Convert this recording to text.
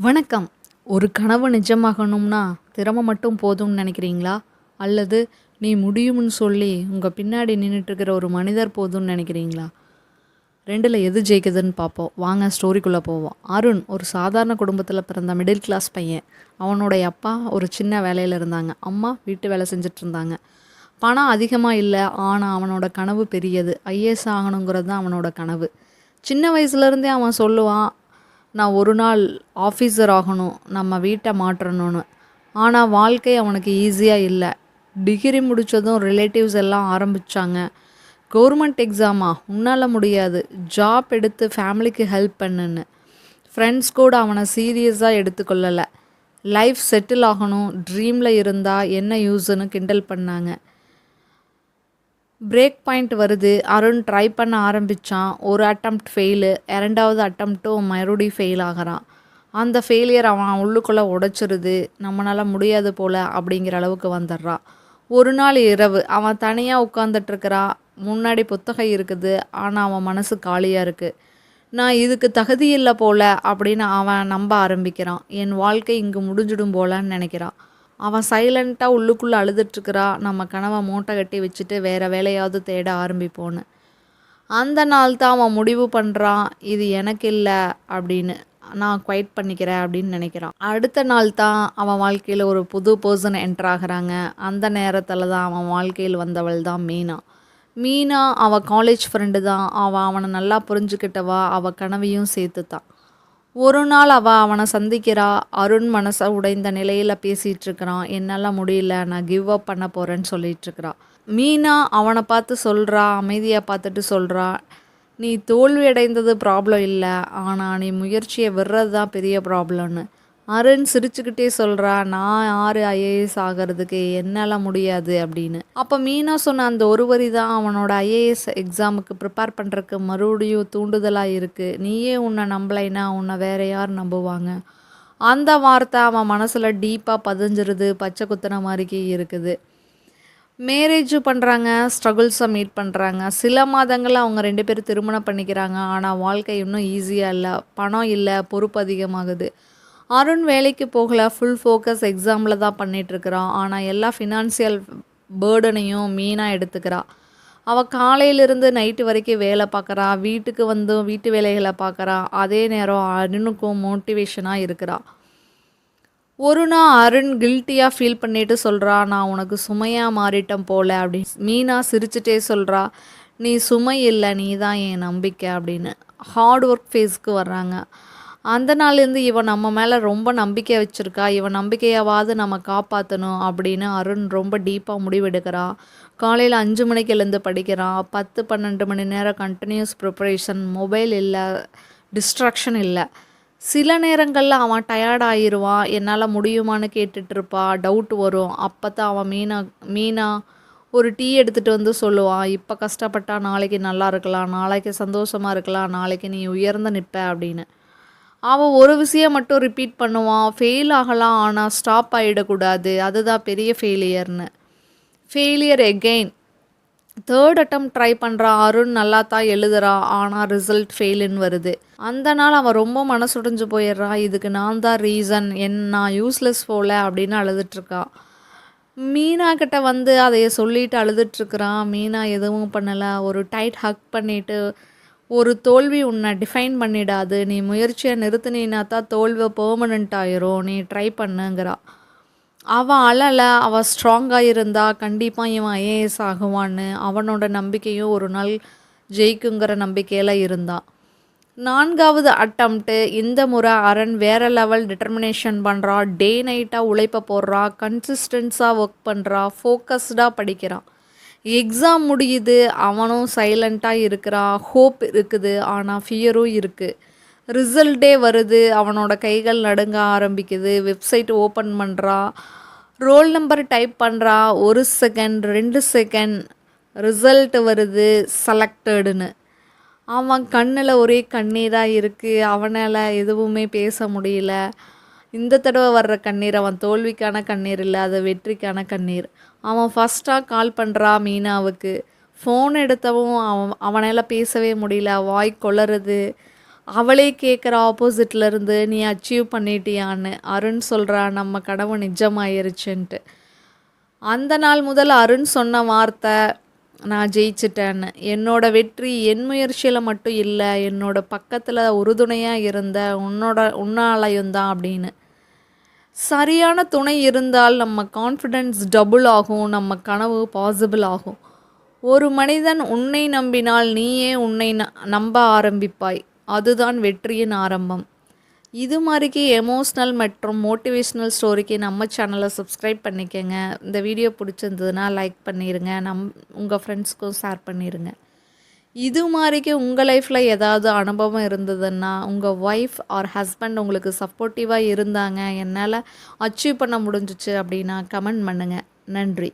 வணக்கம். ஒரு கனவு நிஜமாகணும்னா திறமை மட்டும் போதும்னு நினைக்கிறீங்களா? அல்லது நீ முடியும்னு சொல்லி உங்கள் பின்னாடி நின்றுட்டுருக்கிற ஒரு மனிதர் போதும்னு நினைக்கிறீங்களா? ரெண்டில் எது ஜெயிக்குதுன்னு பார்ப்போம். வாங்க ஸ்டோரிக்குள்ளே போவோம். அருண் ஒரு சாதாரண குடும்பத்தில் பிறந்த மிடில் கிளாஸ் பையன். அவனுடைய அப்பா ஒரு சின்ன வேலையில் இருந்தாங்க. அம்மா வீட்டு வேலை செஞ்சுட்டு இருந்தாங்க. பணம் அதிகமாக இல்லை, ஆனால் அவனோட கனவு பெரியது. ஐஏஎஸ் ஆகணுங்கிறது தான் அவனோட கனவு. சின்ன வயசுலேருந்தே அவன் சொல்லுவான், நான் ஒரு நாள் ஆஃபீஸர் ஆகணும், நம்ம வீட்டை மாற்றணும்னு. ஆனால் வாழ்க்கை அவனுக்கு ஈஸியாக இல்லை. டிகிரி முடித்ததும் ரிலேட்டிவ்ஸ் எல்லாம் ஆரம்பித்தாங்க, கவர்மெண்ட் எக்ஸாமா உன்னால் முடியாது, ஜாப் எடுத்து ஃபேமிலிக்கு ஹெல்ப் பண்ணுன்னு. ஃப்ரெண்ட்ஸ் கூட அவனை சீரியஸாக எடுத்துக்கொள்ளலை. லைஃப் செட்டில் ஆகணும், ட்ரீமில் இருந்தால் என்ன யூஸ்ன்னு கிண்டல் பண்ணாங்க. பிரேக் பாயிண்ட் வருது. அருண் ட்ரை பண்ண ஆரம்பித்தான். ஒரு அட்டம்ப்ட் ஃபெயிலு, இரண்டாவது அட்டம்ப்ட்டும் மறுபடியும் ஃபெயில் ஆகிறான். அந்த ஃபெயிலியர் அவன் உள்ளுக்குள்ளே உடைச்சிருது. நம்மளால் முடியாது போல் அப்படிங்கிற அளவுக்கு வந்துடுறான். ஒரு நாள் இரவு அவன் தனியாக உட்காந்துட்ருக்கிறான். முன்னாடி புத்தகம் இருக்குது, ஆனால் அவன் மனசு காலியாக இருக்குது. நான் இதுக்கு தகுதி இல்லை போல் அப்படின்னு அவன் நம்ப ஆரம்பிக்கிறான். என் வாழ்க்கை இங்கே முடிஞ்சிடும் போலன்னு நினைக்கிறான். அவன் சைலண்ட்டாக உள்ளுக்குள்ளே அழுதுட்டுருக்கிறா. நம்ம கனவை மூட்டை கட்டி வச்சுட்டு வேறு வேலையாவது தேட ஆரம்பிப்போன்னு. அந்த நாள் தான் அவன் முடிவு பண்ணுறான், இது எனக்கு இல்லை அப்படின்னு, நான் குவைட் பண்ணிக்கிறேன் அப்படின்னு நினைக்கிறான். அடுத்த நாள் தான் அவன் வாழ்க்கையில் ஒரு புது பர்சன் என்டர் ஆகிறாங்க. அந்த நேரத்தில் தான் அவன் வாழ்க்கையில் வந்தவள் தான் மீனா. மீனா அவள் காலேஜ் ஃப்ரெண்டு தான். அவனை நல்லா புரிஞ்சுக்கிட்டவா, அவள் கனவையும் சேர்த்து தான். ஒரு நாள் அவனை சந்திக்கிறா. அருண் மனசை உடைந்த நிலையில் பேசிகிட்ருக்கிறான். என்னால் முடியல, நான் கிவ் அப் பண்ண போகிறேன்னு சொல்லிகிட்ருக்கிறான். மீனா அவனை பார்த்து சொல்கிறா, அமைதியாக பார்த்துட்டு சொல்கிறா, நீ தோல்வி அடைந்தது ப்ராப்ளம் இல்லை, ஆனால் நீ முயற்சியை விடுறது தான் பெரிய ப்ராப்ளம்னு. அருண் சிரிச்சுக்கிட்டே சொல்கிறா, நான் யார் ஐஏஎஸ் ஆகிறதுக்கு, என்னால் முடியாது அப்படின்னு. அப்போ மீனா சொன்ன அந்த ஒரு வரி தான் அவனோட ஐஏஎஸ் எக்ஸாமுக்கு ப்ரிப்பேர் பண்ணுறதுக்கு மறுபடியும் தூண்டுதலாக இருக்குது. நீயே உன்னை நம்பலைன்னா உன்னை வேற யார் நம்புவாங்க? அந்த வார்த்தை அவன் மனசில் டீப்பாக பதிஞ்சிருது. பச்சை குத்தின மாதிரிக்கே இருக்குது. மேரேஜ் பண்ணுறாங்க, ஸ்ட்ரகிள்ஸை மீட் பண்ணுறாங்க. சில மாதங்களில் அவங்க 2 பேரும் திருமணம் பண்ணிக்கிறாங்க. ஆனால் வாழ்க்கை இன்னும் ஈஸியாக இல்லை. பணம் இல்லை, பொறுப்பு அதிகமாகுது. அருண் வேலைக்கு போகலை, ஃபுல் ஃபோக்கஸ் எக்ஸாமில் தான் பண்ணிகிட்ருக்கிறான். ஆனால் எல்லா ஃபினான்சியல் பேர்டனையும் மீனா எடுத்துக்கிறா. அவள் காலையிலிருந்து நைட்டு வரைக்கும் வேலை பார்க்குறா. வீட்டுக்கு வந்து வீட்டு வேலைகளை பார்க்குறா. அதே நேரம் அருணுக்கும் மோட்டிவேஷனாக இருக்கிறா. ஒரு நாள் அருண் கில்ட்டியாக ஃபீல் பண்ணிட்டு சொல்கிறா, நான் உனக்கு சுமையாக மாறிட்டேன் போல அப்படின்னு. மீனா சிரிச்சிட்டே சொல்கிறா, நீ சுமை இல்லை, நீ தான் என் நம்பிக்கை அப்படின்னு. ஹார்ட் ஒர்க் ஃபேஸ்க்கு வர்றாங்க. அந்த நாள்லேருந்து இவன் நம்ம மேலே ரொம்ப நம்பிக்கை வச்சுருக்கா. இவன் நம்பிக்கையாவது நம்ம காப்பாற்றணும் அப்படின்னு அருண் ரொம்ப டீப்பாக முடிவெடுக்கிறான். காலையில் 5 மணிக்கு எழுந்து படிக்கிறான். 10-12 மணி நேரம் கண்டினியூஸ் ப்ரிப்பரேஷன். மொபைல் இல்லை, டிஸ்ட்ராக்ஷன் இல்லை. சில நேரங்களில் அவன் டயர்ட் ஆயிடுவான். என்னால் முடியுமான்னு கேட்டுட்ருப்பா. டவுட் வரும். அப்போ தான் அவன் மீனா ஒரு டீ எடுத்துகிட்டு வந்து சொல்லுவான், இப்போ கஷ்டப்பட்டா நாளைக்கு நல்லா இருக்கலாம், நாளைக்கு சந்தோஷமாக இருக்கலாம், நாளைக்கு நீ உயர்ந்து நிற்ப அப்படின்னு. அவன் ஒரு விஷயம் மட்டும் ரிப்பீட் பண்ணுவான், ஃபெயில் ஆகலாம், ஆனால் ஸ்டாப் ஆகிடக்கூடாது, அதுதான் பெரிய ஃபெயிலியர்னு. Failure again. 3rd attempt try பண்ணுறான். அருண் நல்லா தான் எழுதுறான், ஆனால் ரிசல்ட் ஃபெயிலுன்னு வருது. அந்த நாள் அவன் ரொம்ப மனசுடைஞ்சு போயிடுறான். இதுக்கு நான் தான் ரீசன், நான் யூஸ்லெஸ் போல அப்படின்னு அழுதுட்ருக்கான். மீனா கிட்ட வந்து அதைய சொல்லிட்டு அழுதுட்ருக்குறான். மீனா எதுவும் பண்ணலை. ஒரு டைட் ஹக் பண்ணிவிட்டு, ஒரு தோல்வி உன்னை டிஃபைன் பண்ணிடாது, நீ முயற்சியை நிறுத்தினா தான் தோல்வி பெர்மனண்ட் ஆயிரும், நீ ட்ரை பண்ணுங்கிறா. அவன் அழலை. அவள் ஸ்ட்ராங்காக இருந்தா கண்டிப்பாக இவன் ஐஏஎஸ் ஆகுவான்னு. அவனோட நம்பிக்கையும் ஒரு நாள் ஜெயிக்குங்கிற நம்பிக்கையில் இருந்தான். 4வது அட்டம்ப்ட்டு. இந்த முறை அருண் வேறு லெவல் டிட்டர்மினேஷன் பண்ணுறா. டே நைட்டாக உழைப்ப போடுறா. கன்சிஸ்டன்ஸாக ஒர்க் பண்ணுறா. ஃபோக்கஸ்டாக படிக்கிறான். எக்ஸாம் முடியுது. அவனும் சைலண்ட்டாக இருக்கிறான். ஹோப் இருக்குது, ஆனால் ஃபியரும் இருக்குது. ரிசல்ட்டே வருது. அவனோட கைகள் நடுங்க ஆரம்பிக்குது. வெப்சைட் ஓப்பன் பண்ணுறா. ரோல் நம்பர் டைப் பண்ணுறா. 1 செகண்ட், 2 செகண்ட், ரிசல்ட் வருது, செலக்டடுன்னு. அவன் கண்ணில் ஒரே கண்ணீராக இருக்குது. அவனால் எதுவுமே பேச முடியல. இந்த தடவை வர்ற கண்ணீர் அவன் தோல்விக்கான கண்ணீர் இல்லை, அது வெற்றிக்கான கண்ணீர். அவன் ஃபஸ்ட்டாக கால் பண்ணுறா மீனாவுக்கு. ஃபோன் எடுத்தவும் அவனால் பேசவே முடியல. வாய் கொளறுது. அவளே கேட்குற ஆப்போசிட்ல இருந்து, "நீ அச்சீவ் பண்ணிட்டியான்னு?" அருண் சொல்றா, "நம்ம கனவு நிஜமாயிருச்சுன்ட்டு." அந்த நாள் முதல் அருண் சொன்ன வார்த்தை, "நான் ஜெயிச்சுட்டேன்னு." என்னோட வெற்றி என் முயற்சியில மட்டும் இல்ல, என்னோட பக்கத்துல உறுதுணையா இருந்த உன்னாலயும் தான் அப்படின்னு. சரியான துணை இருந்தால் நம்ம கான்ஃபிடென்ஸ் டபுள் ஆகும், நம்ம கனவு பாசிபிள் ஆகும். ஒரு மனிதன் உன்னை நம்பினால் நீயே உன்னை நம்ப ஆரம்பிப்பாய். அதுதான் வெற்றியின் ஆரம்பம். இது மாதிரிக்கு எமோஷ்னல் மற்றும் மோட்டிவேஷ்னல் ஸ்டோரிக்கு நம்ம சேனலை சப்ஸ்கிரைப் பண்ணிக்கங்க. இந்த வீடியோ பிடிச்சிருந்ததுன்னா லைக் பண்ணிடுங்க. உங்கள் ஃப்ரெண்ட்ஸ்க்கும் ஷேர் பண்ணிடுங்க. இது மாதிரிக்கு உங்கள் லைஃப்பில் ஏதாவது அனுபவம் இருந்ததுன்னா, உங்கள் ஒய்ஃப் ஆர் ஹஸ்பண்ட் உங்களுக்கு சப்போர்ட்டிவாக இருந்தாங்க, என்னால் அச்சீவ் பண்ண முடிஞ்சிச்சு அப்படின்னா கமெண்ட் பண்ணுங்கள். நன்றி.